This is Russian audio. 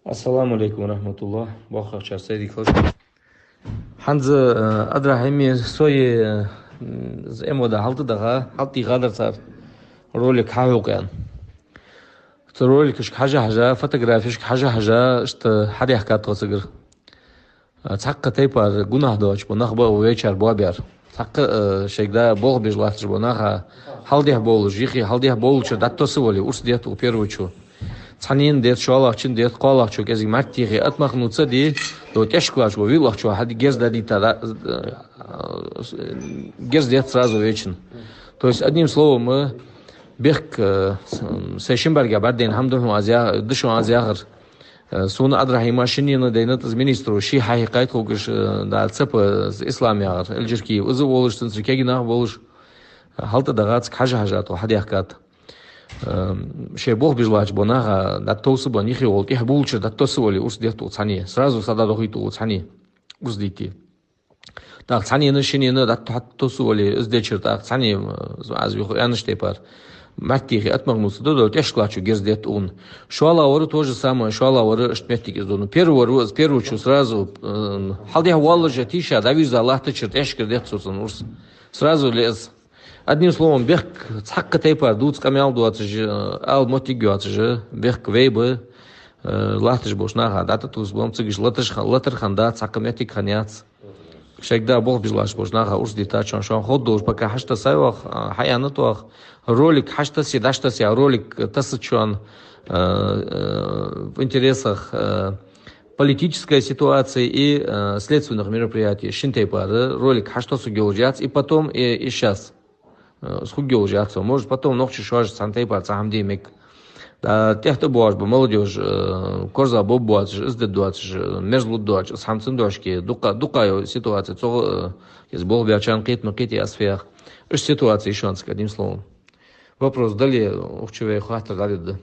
Assalamu alaikum rahmatullah. Бахар чарсайди класс. Ханза адрахими сои эмода халти гадарсар ролик хавуган. То ролик иш хажа фотографиш хажа что хадих катосгыр. Цакка тайпар гунах доч бонахба вечер бобер. Цакка шегда бог бежлатж бонаха халдих бол жихи халдих бол чо даттосы воли урс дет у первучу. Цанин дет шоалахчин дет qalахчу кези мартихи атмахнуца ди до тяжклачу вилахчу хади гездади та гездет сразу вечен. То есть одним словом мы бег сешимберга барден хамдун азия дышу азиагыр суна адрахи машинина дейнат из министру ши хакайт хугыш да цеп исламиягыр элжирки узы болуштун кегинах болуш халта дагац хажа то хадиахкат ше бог бежлач бонага даттосы бон ихи ол тех булчу даттосы воли ус дет цани сразу сада дохиту цани уздити так цани нышинина даттосы воли уздечер так цани азви яныштепар мартихи атмагнусы до тяжклачу гездет он шуала ору тоже самое шуала ору штметик из дону первую чу сразу халдия валла же тиша давиза аллахта чертешкер дет сусын урс сразу лез. Одним словом, бег цакка тайпар дуц камял дуацж ал мотигюацж бег вейбе лахтж бошнага дата туз блом цигиш латер ханда цакаметик ханяц шегда бог бизлаш бошнага урс дита чон шон ходдош пока хашта сайвах хаянатуах ролик хашта седашта ся ролик тасчон в интересах политической ситуации и следственных мероприятий шинтайпар ролик хашта сугеужац и потом и сейчас схугел жаться, может потом ночью шуаж сантайпар цахамдимик. Да техта буаш ба молодежь корза бобуач издедуач межлудуач самцин дошки дука ситуация цо из бог биачан китно кити асфех. Эш ситуация шанс одним словом. Вопрос дали учеве хватит дали.